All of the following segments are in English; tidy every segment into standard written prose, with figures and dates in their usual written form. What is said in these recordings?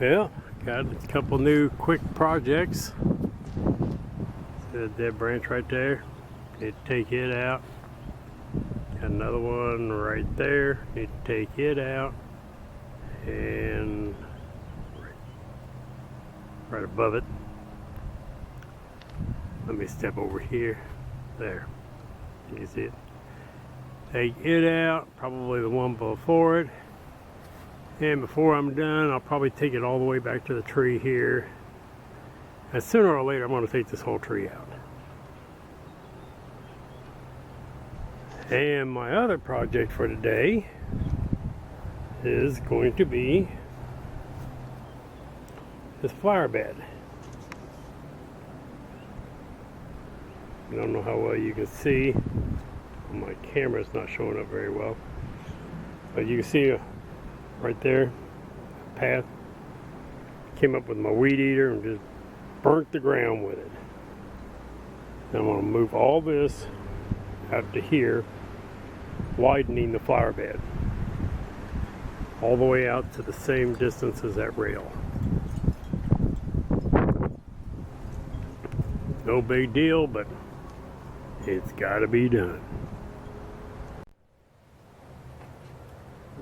Well, got a couple new quick projects. See that dead branch right there? Need to take it out. Got another one right there. Need to take it out. And right above it. Let me step over here. There. You can see it. Take it out. Probably the one before it. And before I'm done, I'll probably take it all the way back to the tree here. And sooner or later, I'm going to take this whole tree out. And my other project for today is going to be this flower bed. I don't know how well you can see. My camera's not showing up very well. But you can see right there, path. Came up with my weed eater and just burnt the ground with it. Now I'm going to move all this out to here, widening the flower bed all the way out to the same distance as that rail. No big deal, but it's got to be done.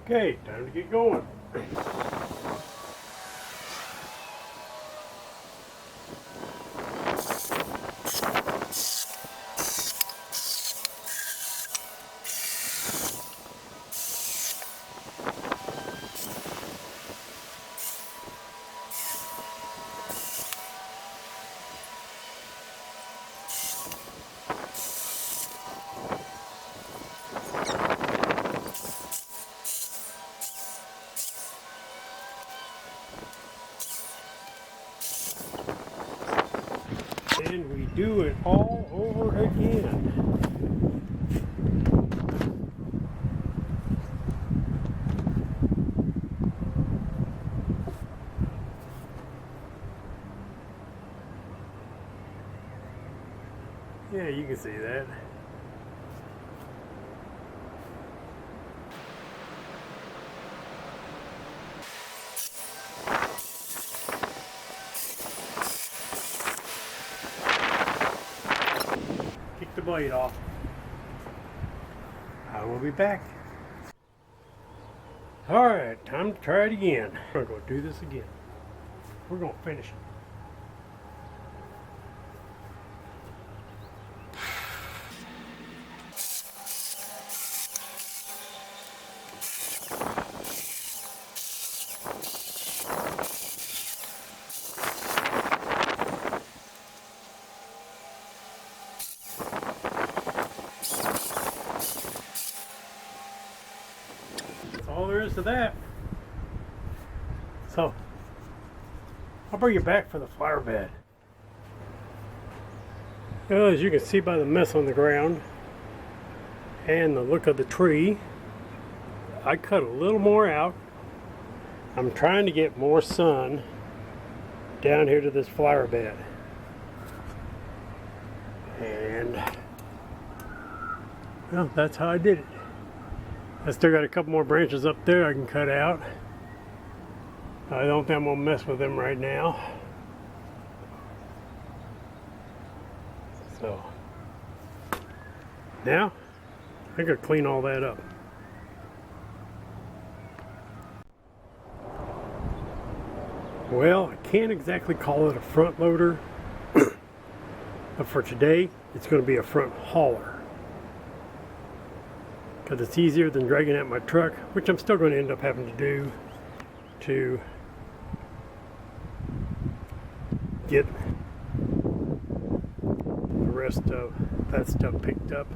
Okay, time to get going. And we do it all over again. Yeah, you can see that. The blade off. I will be back. Alright, time to try it again. We're going to do this again. We're going to finish it. All there is to that. So I'll bring you back for the flower bed. Well, as you can see by the mess on the ground and the look of the tree, I cut a little more out. I'm trying to get more sun down here to this flower bed. And well, that's how I did it. I still got a couple more branches up there I can cut out. I don't think I'm going to mess with them right now. So, now, I got to clean all that up. Well, I can't exactly call it a front loader, but for today, it's going to be a front hauler. Because it's easier than dragging out my truck, which I'm still going to end up having to do to get the rest of that stuff picked up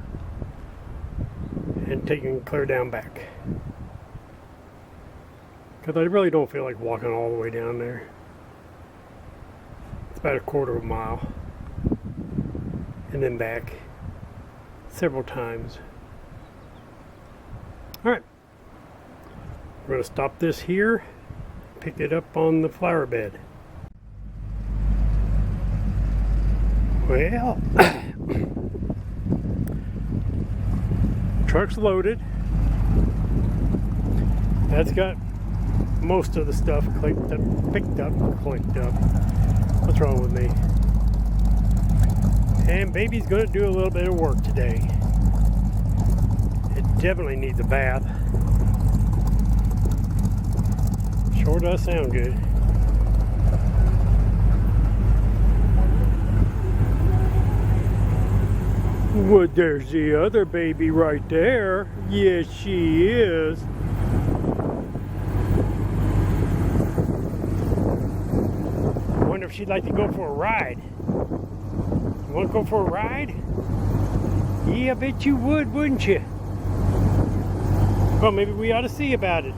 and taken clear down back. Because I really don't feel like walking all the way down there. It's about a quarter of a mile and then back several times. Alright, we're going to stop this here, pick it up on the flower bed. Well, truck's loaded. That's got most of the stuff picked up. What's wrong with me? And baby's gonna do a little bit of work today. It definitely needs a bath. Sure does sound good. Well, there's the other baby right there. Yes, she is. I wonder if she'd like to go for a ride. You want to go for a ride? Yeah, I bet you would, wouldn't you? Well, maybe we ought to see about it.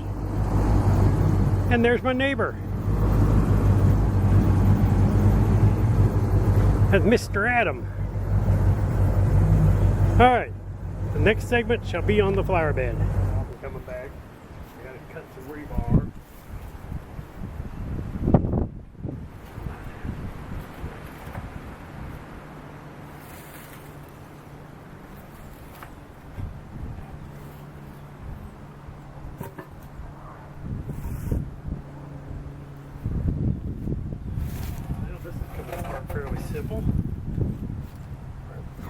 And there's my neighbor. That's Mr. Adam. Alright, the next segment shall be on the flower bed. I'm coming back. I gotta cut some rebar. Well, this is coming apart fairly simple.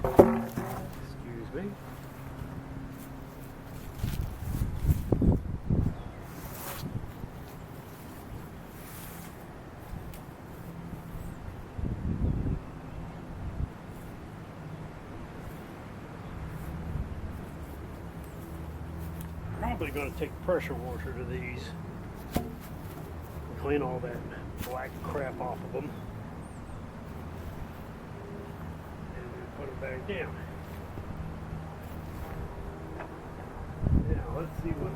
Excuse me. Probably going to take pressure washer to these. Clean all that black crap off of them. And then put them back down. Now let's see what.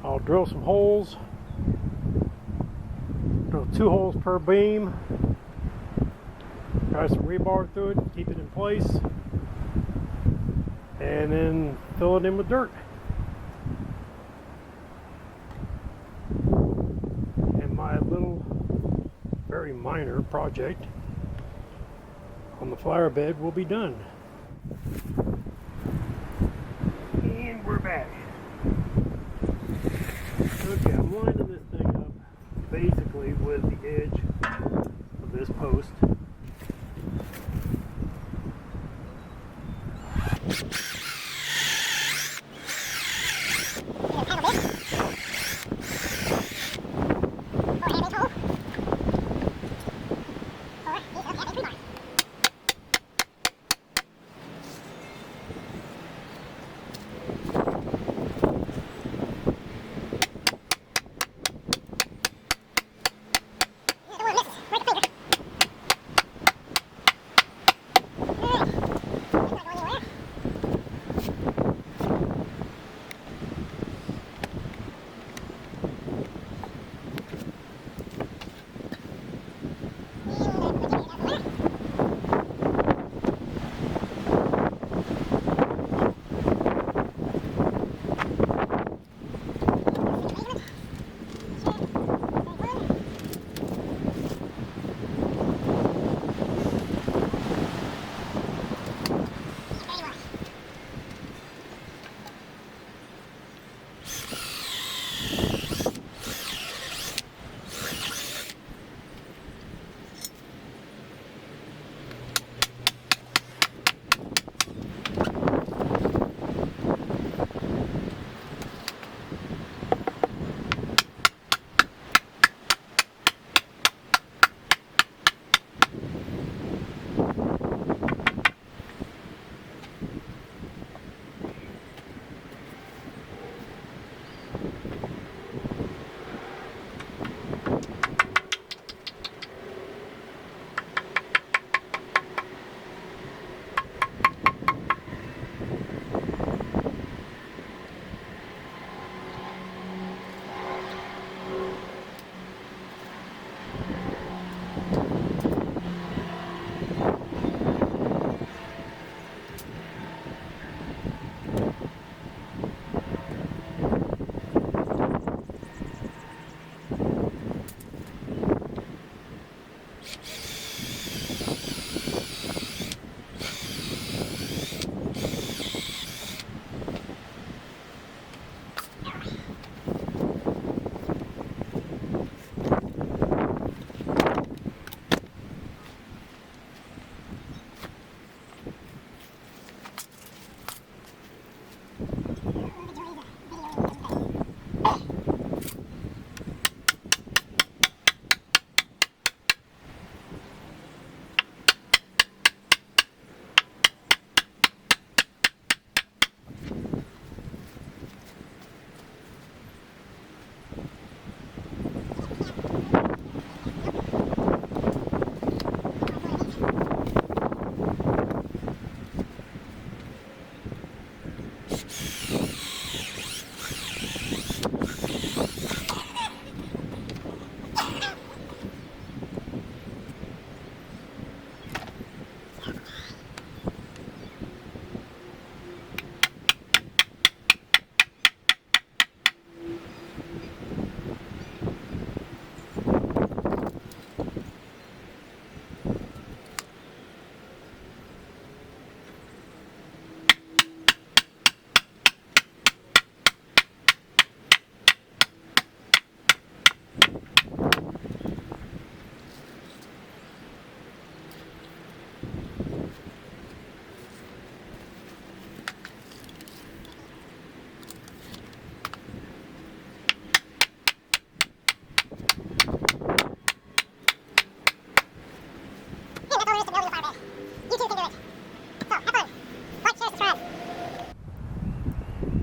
I'll drill some holes. Drill 2 holes per beam. Drive some rebar through it, keep it in place, and then fill it in with dirt. And my little, very minor project on the flower bed will be done. And we're back. Okay, I'm lining this thing up basically with the edge of this post.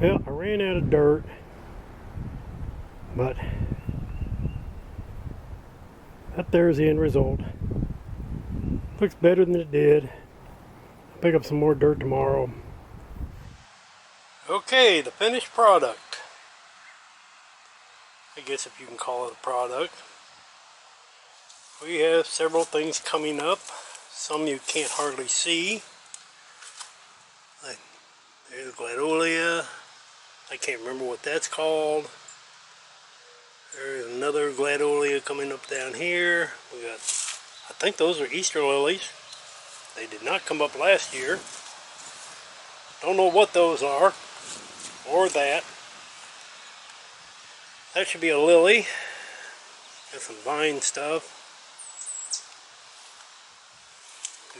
Well, I ran out of dirt, but that there's the end result. Looks better than it did. I'll pick up some more dirt tomorrow. Okay, the finished product. I guess if you can call it a product. We have several things coming up. Some you can't hardly see. Like, there's Gladolia. I can't remember what that's called. There's another Gladolia coming up down here. We got, I think those are Easter lilies. They did not come up last year. Don't know what those are, or that. That should be a lily. Got some vine stuff.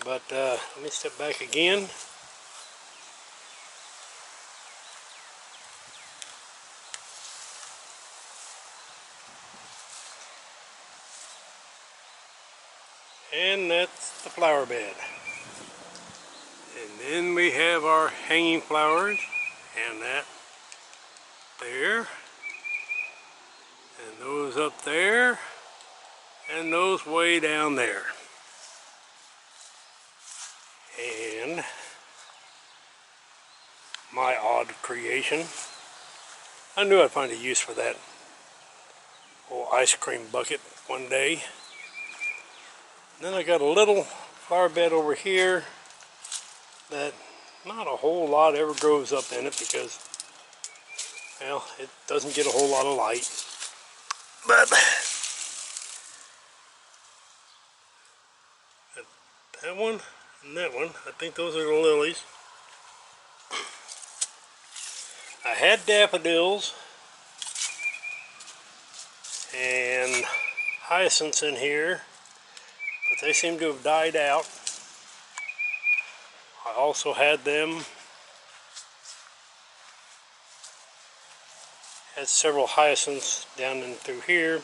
But let me step back again. And that's the flower bed. And then we have our hanging flowers, and that there, and those up there, and those way down there. And my odd creation. I knew I'd find a use for that old ice cream bucket one day. And then I got a little flower bed over here that not a whole lot ever grows up in it because, well, it doesn't get a whole lot of light. But that one and that one, I think those are the lilies. I had daffodils and hyacinths in here, but they seem to have died out. I also had several hyacinths down in through here,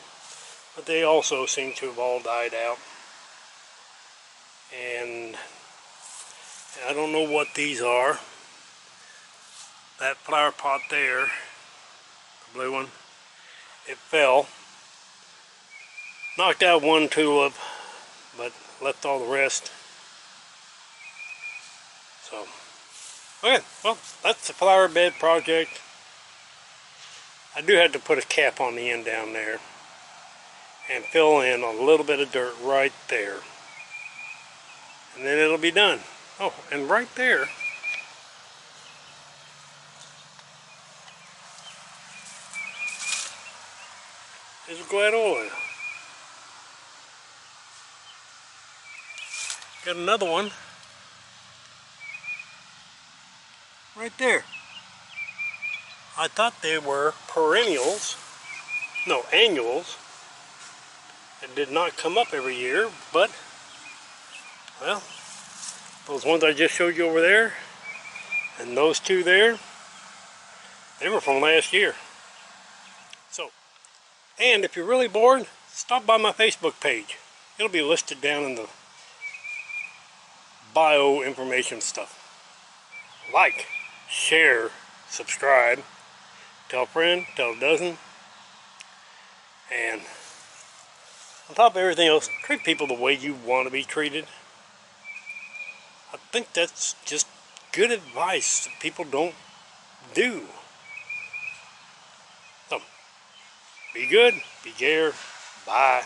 but they also seem to have all died out. And I don't know what these are. That flower pot there, the blue one, it fell. Knocked out one tulip, but left all the rest. So, okay, well, that's the flower bed project. I do have to put a cap on the end down there and fill in a little bit of dirt right there. And then it'll be done. Oh, and right there is a Gladolia. Got another one right there. I thought they were perennials, no, annuals. It did not come up every year, but, well, those ones I just showed you over there, and those two there, they were from last year. So, and if you're really bored, stop by my Facebook page. It'll be listed down in the bio information stuff. Like, share, subscribe, tell a friend, tell a dozen, and on top of everything else, treat people the way you want to be treated. I think that's just good advice that people don't do. So, be good, be care, bye.